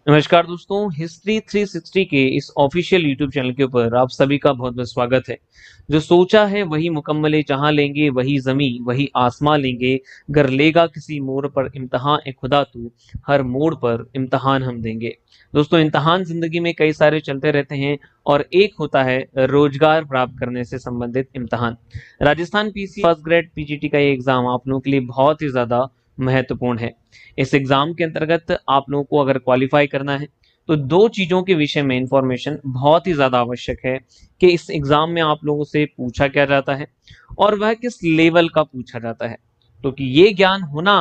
नमस्कार दोस्तों, हिस्ट्री 360 के इस ऑफिशियल यूट्यूब चैनल के ऊपर आप सभी का बहुत बहुत स्वागत है। जो सोचा है वही मुकम्मल, जहां लेंगे वही जमी वही आसमां लेंगे। गर लेगा किसी मोड़ पर इम्तहान ए खुदा तू, हर मोड़ पर इम्तहान हम देंगे। दोस्तों, इम्तहान जिंदगी में कई सारे चलते रहते हैं और एक होता है रोजगार प्राप्त करने से संबंधित इम्तहान। Rajasthan PC first grade PGT का ये एग्जाम आप लोगों के लिए बहुत ही ज्यादा महत्वपूर्ण है। इस एग्जाम के अंतर्गत आप लोगों को अगर क्वालिफाई करना है तो दो चीजों के विषय में इंफॉर्मेशन बहुत ही ज्यादा आवश्यक है कि इस एग्जाम में आप लोगों से पूछा क्या जाता है और वह किस लेवल का पूछा जाता है। क्योंकि ये ज्ञान होना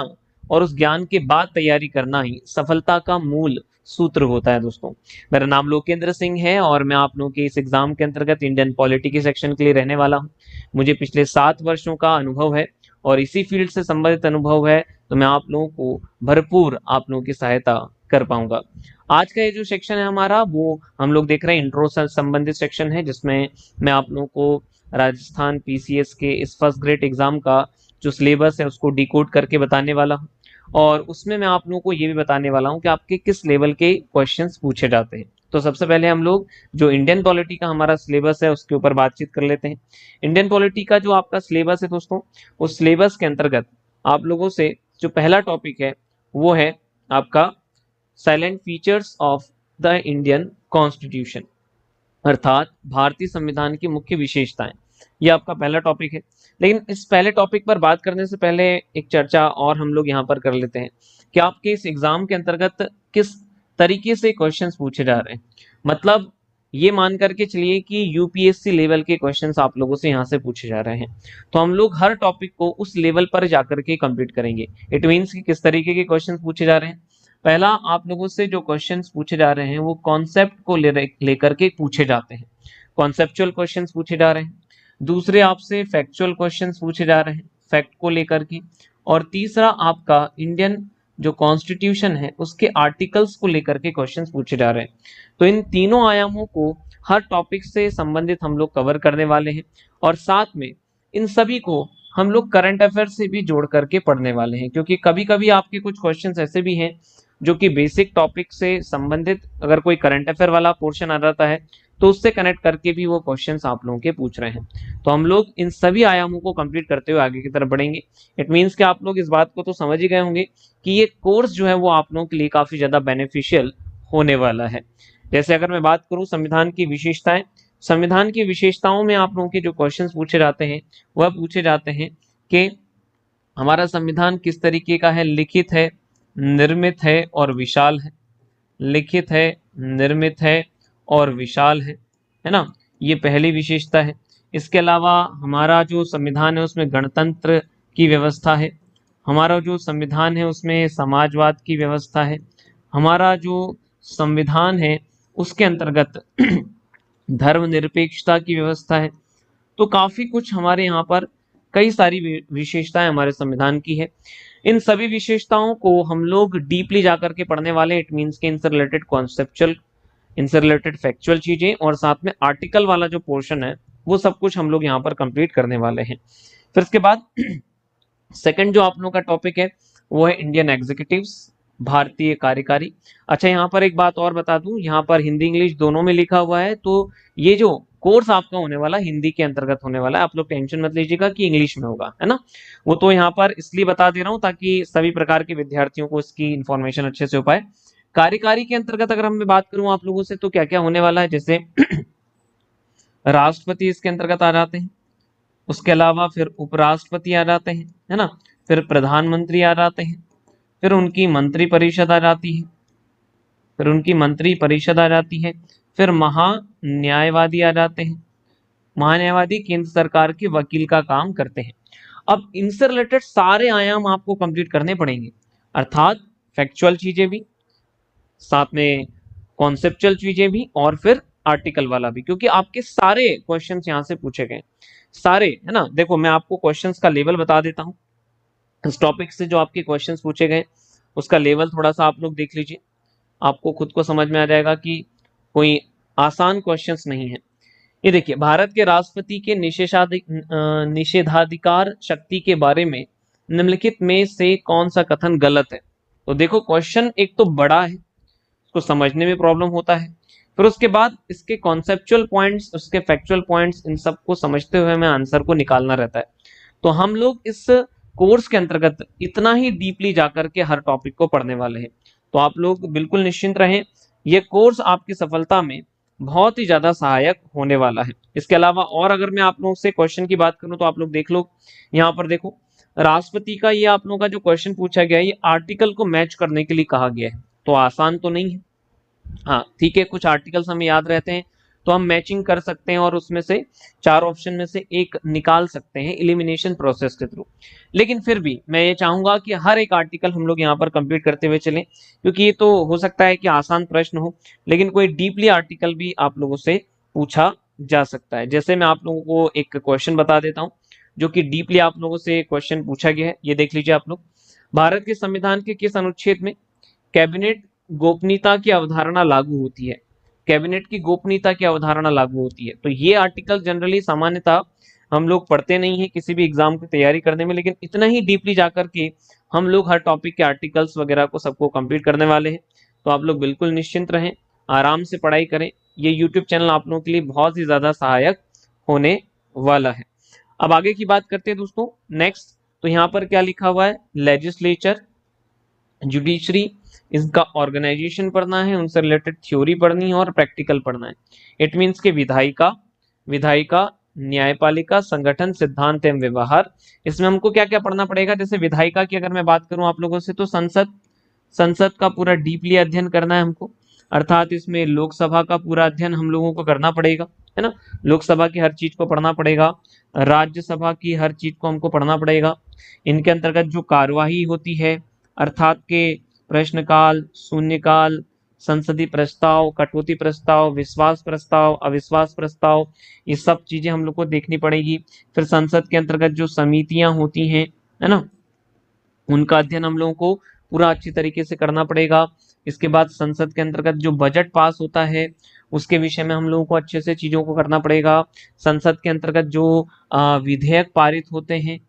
और उस ज्ञान के बाद तैयारी करना ही सफलता का मूल सूत्र होता है। दोस्तों, मेरा नाम लोकेंद्र सिंह है और मैं आप लोगों के इस एग्जाम के अंतर्गत इंडियन पॉलिटी के सेक्शन के लिए रहने वाला हूँ। मुझे पिछले 7 वर्षों का अनुभव है और इसी फील्ड से संबंधित अनुभव है, तो मैं आप लोगों को भरपूर आप लोगों की सहायता कर पाऊंगा। आज का ये जो सेक्शन है हमारा, वो हम लोग देख रहे हैं इंट्रो से संबंधित सेक्शन है, जिसमें मैं आप लोगों को राजस्थान पीसीएस के इस फर्स्ट ग्रेड एग्जाम का जो सिलेबस है उसको डिकोड करके बताने वाला हूँ। और उसमें मैं आप लोगों को ये भी बताने वाला हूँ कि आपके किस लेवल के क्वेश्चंस पूछे जाते हैं। तो सबसे पहले हम लोग जो इंडियन पॉलिटी का हमारा सिलेबस है उसके ऊपर बातचीत कर लेते हैं। इंडियन पॉलिटी का जो आपका सिलेबस है दोस्तों, उस सिलेबस के अंतर्गत आप लोगों से जो पहला टॉपिक है वो है आपका salient features of the Indian constitution, अर्थात भारतीय संविधान की मुख्य विशेषताएं। ये आपका पहला टॉपिक है। लेकिन इस पहले टॉपिक पर बात करने से पहले एक चर्चा और हम लोग यहाँ पर कर लेते हैं कि आपके इस एग्जाम के अंतर्गत किस तरीके से क्वेश्चंस पूछे जा रहे हैं। मतलब ये मान करके चलिए कि यूपीएससी लेवल के क्वेश्चंस आप लोगों से यहाँ से पूछे जा रहे हैं, तो हम लोग हर टॉपिक को उस लेवल पर जाकर के कंप्लीट करेंगे। इट मीन्स कि किस तरीके के क्वेश्चंस पूछे जा रहे हैं। पहला, आप लोगों से जो क्वेश्चंस पूछे जा रहे हैं वो कॉन्सेप्ट को लेकर के पूछे जाते हैं, कॉन्सेप्चुअल क्वेश्चंस पूछे जा रहे हैं। दूसरे, आपसे फैक्चुअल क्वेश्चंस पूछे जा रहे हैं फैक्ट को लेकर के। और तीसरा, आपका इंडियन जो कॉन्स्टिट्यूशन है उसके आर्टिकल्स को लेकर के क्वेश्चंस पूछे जा रहे हैं। तो इन तीनों आयामों को हर टॉपिक से संबंधित हम लोग कवर करने वाले हैं और साथ में इन सभी को हम लोग करंट अफेयर से भी जोड़ करके पढ़ने वाले हैं, क्योंकि कभी कभी आपके कुछ क्वेश्चंस ऐसे भी हैं जो कि बेसिक टॉपिक से संबंधित, अगर कोई करंट अफेयर वाला पोर्शन आ जाता है तो उससे कनेक्ट करके भी वो क्वेश्चंस आप लोगों के पूछ रहे हैं। तो हम लोग इन सभी आयामों को कंप्लीट करते हुए आगे की तरफ बढ़ेंगे। इट मीन्स कि आप लोग इस बात को तो समझ ही गए होंगे कि ये कोर्स जो है वो आप लोगों के लिए काफी ज्यादा बेनिफिशियल होने वाला है। जैसे अगर मैं बात करूं संविधान की विशेषताएं, संविधान की विशेषताओं में आप लोगों के जो क्वेश्चंस पूछे जाते हैं वह पूछे जाते हैं कि हमारा संविधान किस तरीके का है, लिखित है, निर्मित है और विशाल है। लिखित है, निर्मित है और विशाल है ना। ये पहली विशेषता है। इसके अलावा हमारा जो संविधान है उसमें गणतंत्र की व्यवस्था है। हमारा जो संविधान है उसमें समाजवाद की व्यवस्था है। हमारा जो संविधान है उसके अंतर्गत धर्मनिरपेक्षता की व्यवस्था है। तो काफी कुछ हमारे यहाँ पर कई सारी विशेषताएं हमारे संविधान की है। इन सभी विशेषताओं को हम लोग डीपली जाकर के पढ़ने वाले। इट मीन्स के इनसे रिलेटेड कॉन्सेप्चुअल, इनसे रिलेटेड फैक्चुअल चीजें और साथ में आर्टिकल वाला जो पोर्शन है वो सब कुछ हम लोग यहाँ पर कंप्लीट करने वाले हैं। फिर इसके बाद सेकंड जो आप लोगों का टॉपिक है वो है इंडियन एग्जीक्यूटिव्स, भारतीय कार्यकारी। अच्छा, यहाँ पर एक बात और बता दूं, यहाँ पर हिंदी इंग्लिश दोनों में लिखा हुआ है, तो ये जो कोर्स आपका होने वाला हिंदी के अंतर्गत होने वाला है, आप लोग टेंशन मत लीजिएगा कि इंग्लिश में होगा, है ना। वो तो यहाँ पर इसलिए बता दे रहा हूँ ताकि सभी प्रकार के विद्यार्थियों को इसकी इन्फॉर्मेशन अच्छे से हो पाए। कार्यकारी के अंतर्गत अगर मैं बात करूं आप लोगों से तो क्या क्या होने वाला है, जैसे राष्ट्रपति इसके अंतर्गत आ जाते हैं, उसके अलावा फिर उपराष्ट्रपति आ जाते हैं, है ना। फिर प्रधानमंत्री आ जाते हैं, फिर उनकी मंत्री परिषद आ जाती है, फिर उनकी मंत्री परिषद आ जाती है। फिर महान्यायवादी आ जाते हैं। महान्यायवादी केंद्र सरकार के वकील का काम करते हैं। अब इनसे रिलेटेड सारे आयाम आपको कंप्लीट करने पड़ेंगे, अर्थात फैक्चुअल चीजें भी, साथ में कॉन्सेप्चुअल चीजें भी और फिर आर्टिकल वाला भी, क्योंकि आपके सारे क्वेश्चंस यहाँ से पूछे गए सारे, है ना। देखो, मैं आपको क्वेश्चंस का लेवल बता देता हूँ। इस टॉपिक से जो आपके क्वेश्चंस पूछे गए उसका लेवल थोड़ा सा आप लोग देख लीजिए, आपको खुद को समझ में आ जाएगा कि कोई आसान क्वेश्चंस नहीं है। ये देखिए, भारत के राष्ट्रपति के निषेधाधिकार शक्ति के बारे में निम्नलिखित में से कौन सा कथन गलत है। तो देखो, क्वेश्चन एक तो बड़ा है उसको समझने में प्रॉब्लम होता है। फिर उसके बाद इसके कॉन्सेप्चुअल पॉइंट्स, उसके फैक्चुअल पॉइंट्स, इन सब को समझते हुए हमें आंसर को निकालना रहता है। तो हम लोग इस कोर्स के अंतर्गत इतना ही डीपली जाकर के हर टॉपिक को पढ़ने वाले हैं। तो आप लोग बिल्कुल निश्चिंत रहें, ये कोर्स आपकी सफलता में बहुत ही ज्यादा सहायक होने वाला है। इसके अलावा और अगर मैं आप लोगों से क्वेश्चन की बात करूं तो आप लोग देख लो, यहाँ पर देखो राष्ट्रपति का ये आप लोगों का जो क्वेश्चन पूछा गया है ये आर्टिकल को मैच करने के लिए कहा गया है, तो आसान तो नहीं है। हाँ ठीक है, कुछ आर्टिकल्स हमें याद रहते हैं तो हम मैचिंग कर सकते हैं और उसमें से 4 ऑप्शन में से एक निकाल सकते हैं एलिमिनेशन प्रोसेस के थ्रू। लेकिन फिर भी मैं ये चाहूंगा कि हर एक आर्टिकल हम लोग यहाँ पर कंप्लीट करते हुए चलें, क्योंकि ये तो हो सकता है कि आसान प्रश्न हो लेकिन कोई डीपली आर्टिकल भी आप लोगों से पूछा जा सकता है। जैसे मैं आप लोगों को एक क्वेश्चन बता देता हूँ जो कि डीपली आप लोगों से क्वेश्चन पूछा गया है, ये देख लीजिए आप लोग। भारत के संविधान के किस अनुच्छेद में कैबिनेट गोपनीयता की अवधारणा लागू होती है? कैबिनेट की गोपनीयता की अवधारणा लागू होती है। तो ये आर्टिकल जनरली सामान्यतः हम लोग पढ़ते नहीं है किसी भी एग्जाम की तैयारी करने में, लेकिन इतना ही डीपली जाकर के हम लोग हर टॉपिक के आर्टिकल्स वगैरह को सबको कंप्लीट करने वाले हैं। तो आप लोग बिल्कुल निश्चिंत रहें, आराम से पढ़ाई करें, ये यूट्यूब चैनल आप लोगों के लिए बहुत ही ज्यादा सहायक होने वाला है। अब आगे की बात करते हैं दोस्तों, नेक्स्ट। तो यहाँ पर क्या लिखा हुआ है, लेजिस्लेचर, जुडिशरी, इसका ऑर्गेनाइजेशन पढ़ना है, उनसे रिलेटेड थ्योरी पढ़नी है और प्रैक्टिकल पढ़ना है। इट मीन्स के विधायिका, न्यायपालिका, संगठन, सिद्धांत एवं व्यवहार। इसमें हमको क्या क्या पढ़ना पड़ेगा, जैसे विधायिका की अगर मैं बात करूं आप लोगों से तो संसद का पूरा डीपली अध्ययन करना है हमको, अर्थात इसमें लोकसभा का पूरा अध्ययन हम लोगों को करना पड़ेगा, है ना। लोकसभा की हर चीज को पढ़ना पड़ेगा, राज्यसभा की हर चीज को हमको पढ़ना पड़ेगा। इनके अंतर्गत जो कार्यवाही होती है, अर्थात के प्रश्नकाल, शून्यकाल, संसदीय प्रस्ताव, कटौती प्रस्ताव, विश्वास प्रस्ताव, अविश्वास प्रस्ताव, ये सब चीजें हम लोग को देखनी पड़ेगी। फिर संसद के अंतर्गत जो समितियां होती हैं, है ना, उनका अध्ययन हम लोगों को पूरा अच्छी तरीके से करना पड़ेगा। इसके बाद संसद के अंतर्गत जो बजट पास होता है उसके विषय में हम लोगों को अच्छे से चीजों को करना पड़ेगा। संसद के अंतर्गत जो विधेयक पारित होते हैं,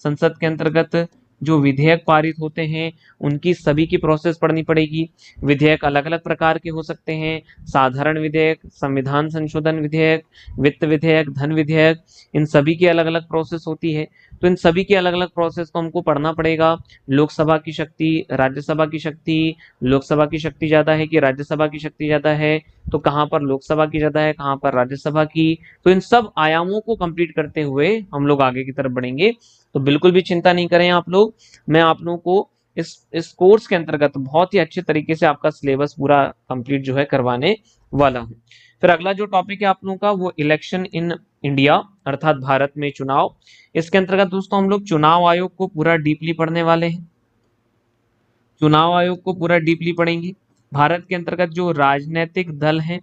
संसद के अंतर्गत जो विधेयक पारित होते हैं उनकी सभी की प्रोसेस पढ़नी पड़ेगी। विधेयक अलग अलग प्रकार के हो सकते हैं, साधारण विधेयक, संविधान संशोधन विधेयक, वित्त विधेयक, धन विधेयक, इन सभी की अलग अलग प्रोसेस होती है। तो इन सभी की अलग अलग प्रोसेस को हमको पढ़ना पड़ेगा। लोकसभा की शक्ति, राज्यसभा की शक्ति, लोकसभा की शक्ति ज्यादा है कि राज्यसभा की शक्ति ज्यादा है, तो कहाँ पर लोकसभा की ज्यादा है, कहाँ पर राज्यसभा की। तो इन सब आयामों को कंप्लीट करते हुए हम लोग आगे की तरफ बढ़ेंगे। तो बिल्कुल भी चिंता नहीं करें आप लोग, मैं आप लोगों को इस कोर्स के अंतर्गत बहुत ही अच्छे तरीके से आपका सिलेबस पूरा कंप्लीट जो है करवाने वाला हूँ। फिर अगला जो टॉपिक है आप लोगों का वो इलेक्शन इन इंडिया, अर्थात भारत में चुनाव। इसके अंतर्गत दोस्तों हम लोग चुनाव आयोग को पूरा डीपली पढ़ने वाले हैं, चुनाव आयोग को पूरा डीपली पढ़ेंगे। भारत के अंतर्गत जो राजनीतिक दल है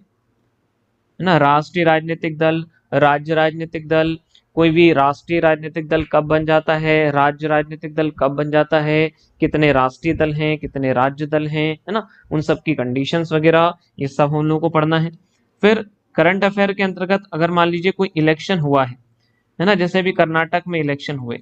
ना, राष्ट्रीय राजनीतिक दल, राज्य राजनीतिक दल, कोई भी राष्ट्रीय राजनीतिक दल कब बन जाता है, राज्य राजनीतिक दल कब बन जाता है, कितने राष्ट्रीय दल हैं, कितने राज्य दल हैं, है ना, उन सब की कंडीशंस वगैरह ये सब हम लोगों को पढ़ना है। फिर करंट अफेयर के अंतर्गत अगर मान लीजिए कोई इलेक्शन हुआ है ना, जैसे अभी कर्नाटक में इलेक्शन हुए,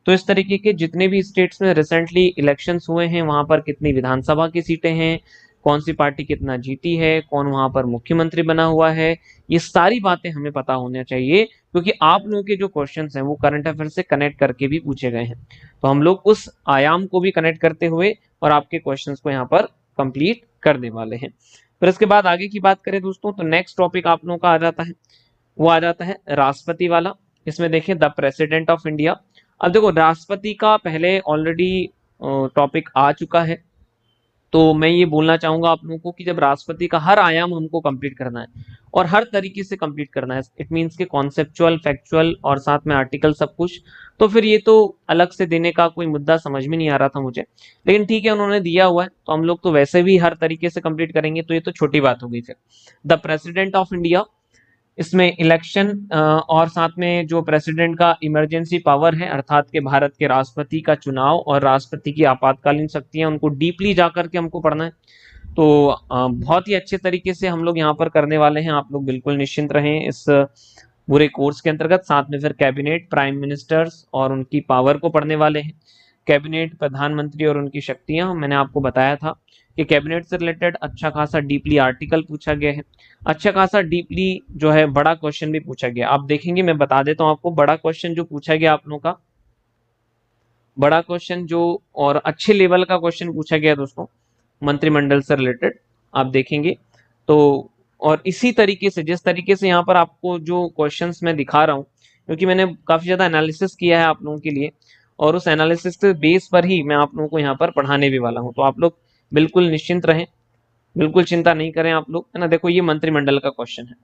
तो इस तरीके के जितने भी स्टेट्स में रिसेंटली इलेक्शंस हुए हैं वहां पर कितनी विधानसभा की सीटें हैं, कौन सी पार्टी कितना जीती है, कौन वहां पर मुख्यमंत्री बना हुआ है, ये सारी बातें हमें पता होना चाहिए, क्योंकि आप लोगों के जो क्वेश्चंस हैं वो करंट अफेयर से कनेक्ट करके भी पूछे गए हैं। तो हम लोग उस आयाम को भी कनेक्ट करते हुए और आपके क्वेश्चंस को यहाँ पर कंप्लीट करने वाले हैं। फिर इसके बाद आगे की बात करें दोस्तों तो नेक्स्ट टॉपिक आप लोगों का आ जाता है, वो आ जाता है राष्ट्रपति वाला। इसमें देखिए द प्रेसिडेंट ऑफ इंडिया। अब देखो राष्ट्रपति का पहले ऑलरेडी टॉपिक आ चुका है, तो मैं ये बोलना चाहूंगा आप लोगों को कि जब राष्ट्रपति का हर आयाम हमको कंप्लीट करना है और हर तरीके से कंप्लीट करना है, इट मींस के कॉन्सेप्चुअल, फैक्चुअल और साथ में आर्टिकल सब कुछ, तो फिर ये तो अलग से देने का कोई मुद्दा समझ में नहीं आ रहा था मुझे, लेकिन ठीक है उन्होंने दिया हुआ है तो हम लोग तो वैसे भी हर तरीके से कंप्लीट करेंगे, तो ये तो छोटी बात हो गई। फिर द प्रेसिडेंट ऑफ इंडिया, इसमें इलेक्शन और साथ में जो प्रेसिडेंट का इमरजेंसी पावर है, अर्थात के भारत के राष्ट्रपति का चुनाव और राष्ट्रपति की आपातकालीन शक्तियां, उनको डीपली जाकर के हमको पढ़ना है। तो बहुत ही अच्छे तरीके से हम लोग यहाँ पर करने वाले हैं, आप लोग बिल्कुल निश्चिंत रहें इस पूरे कोर्स के अंतर्गत। साथ में फिर कैबिनेट, प्राइम मिनिस्टर्स और उनकी पावर को पढ़ने वाले हैं। कैबिनेट, प्रधानमंत्री और उनकी शक्तियां मैंने आपको बताया था कि कैबिनेट से रिलेटेड अच्छा खासा डीपली आर्टिकल पूछा गया है, अच्छा खासा डीपली जो है बड़ा क्वेश्चन भी पूछा गया। आप देखेंगे, मैं बता देता हूँ आपको, बड़ा क्वेश्चन जो पूछा गया आप लोगों का, बड़ा क्वेश्चन जो और अच्छे लेवल का क्वेश्चन पूछा गया दोस्तों मंत्रिमंडल से रिलेटेड, आप देखेंगे तो। और इसी तरीके से, जिस तरीके से यहाँ पर आपको जो क्वेश्चंस मैं दिखा रहा हूँ, क्योंकि मैंने काफी ज्यादा एनालिसिस किया है आप लोगों के लिए, और उस एनालिसिस के बेस पर ही मैं आप लोगों को यहाँ पर पढ़ाने भी वाला हूँ। तो आप लोग बिल्कुल निश्चिंत रहें, बिल्कुल चिंता नहीं करें आप लोग, है ना। देखो ये मंत्रिमंडल का क्वेश्चन है,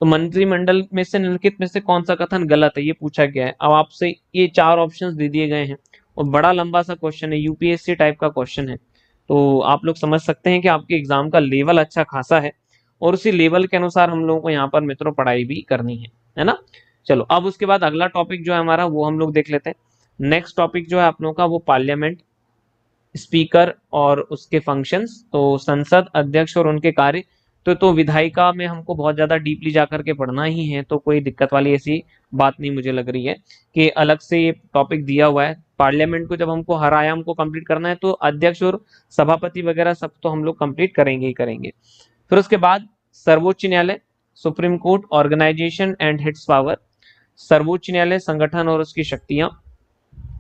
तो मंत्रिमंडल में से निम्नलिखित में से कौन सा कथन गलत है, ये पूछा गया है। अब आपसे ये चार ऑप्शंस दे दिए गए हैं और बड़ा लंबा सा क्वेश्चन है, यूपीएससी टाइप का क्वेश्चन है। तो आप लोग समझ सकते हैं कि आपके एग्जाम का लेवल अच्छा खासा है, और उसी लेवल के अनुसार हम लोगों को यहाँ पर मित्रों पढ़ाई भी करनी है ना। चलो अब उसके बाद अगला टॉपिक जो है हमारा, वो हम लोग देख लेते हैं। नेक्स्ट टॉपिक जो है आप लोगों का, वो पार्लियामेंट, स्पीकर और उसके फंक्शंस, तो संसद अध्यक्ष और उनके कार्य। तो विधायिका में हमको बहुत ज्यादा डीपली जाकर के पढ़ना ही है, तो कोई दिक्कत वाली ऐसी बात नहीं मुझे लग रही है कि अलग से ये टॉपिक दिया हुआ है। पार्लियामेंट को जब हमको हर आयाम को कंप्लीट करना है, तो अध्यक्ष और सभापति वगैरह सब तो हम लोग कंप्लीट करेंगे ही करेंगे। फिर उसके बाद सर्वोच्च न्यायालय, supreme court, organization and its power, सर्वोच्च न्यायालय संगठन और उसकी शक्तियां,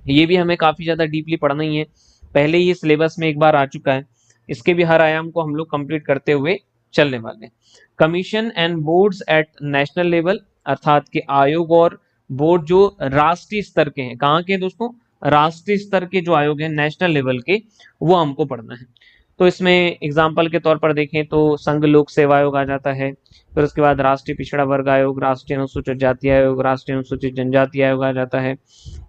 ये भी हमें काफी ज्यादा डीपली पढ़ना ही है। पहले ही सिलेबस में एक बार आ चुका है, इसके भी हर आयाम को हम लोग कंप्लीट करते हुए चलने वाले हैं। Commission and boards at national level, अर्थात के आयोग और बोर्ड जो राष्ट्रीय स्तर के हैं, कहाँ के दोस्तों, राष्ट्रीय स्तर के जो आयोग हैं नेशनल लेवल के, वो हमको पढ़ना है। तो इसमें एग्जाम्पल के तौर पर देखें तो संघ लोक सेवा आयोग आ जाता है, फिर उसके बाद राष्ट्रीय पिछड़ा वर्ग आयोग, राष्ट्रीय अनुसूचित जाति आयोग, राष्ट्रीय अनुसूचित जनजाति आयोग आ जाता है।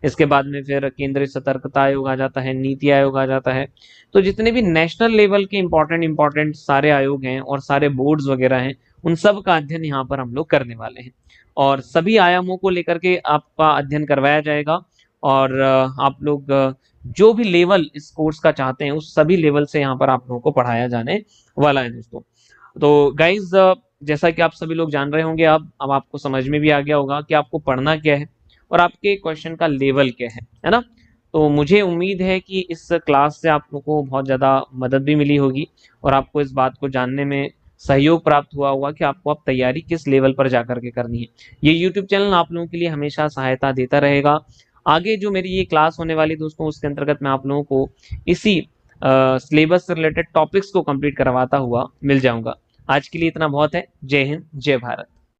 इसके बाद में फिर केंद्रीय सतर्कता आयोग आ जाता है, नीति आयोग आ जाता है। तो जितने भी नेशनल लेवल के इंपॉर्टेंट सारे आयोग हैं और सारे बोर्ड्स वगैरह हैं, उन सब का अध्ययन यहाँ पर हम लोग करने वाले हैं, और सभी आयामों को लेकर के आपका अध्ययन करवाया जाएगा। और आप लोग जो भी लेवल इस कोर्स का चाहते हैं, उस सभी लेवल से यहाँ पर आप लोगों को पढ़ाया जाने वाला है दोस्तों। तो गाइज, जैसा कि आप सभी लोग जान रहे होंगे, अब आपको समझ में भी आ गया होगा कि आपको पढ़ना क्या है और आपके क्वेश्चन का लेवल क्या है ना। तो मुझे उम्मीद है कि इस क्लास से आप लोगों को बहुत ज़्यादा मदद भी मिली होगी, और आपको इस बात को जानने में सहयोग प्राप्त हुआ होगा कि आपको अब तैयारी किस लेवल पर जाकर के करनी है। ये यूट्यूब चैनल आप लोगों के लिए हमेशा सहायता देता रहेगा। आगे जो मेरी ये क्लास होने वाली दोस्तों, उसके अंतर्गत मैं आप लोगों को इसी सिलेबस से रिलेटेड टॉपिक्स को कंप्लीट करवाता हुआ मिल जाऊंगा। आज के लिए इतना बहुत है। जय हिंद, जय भारत।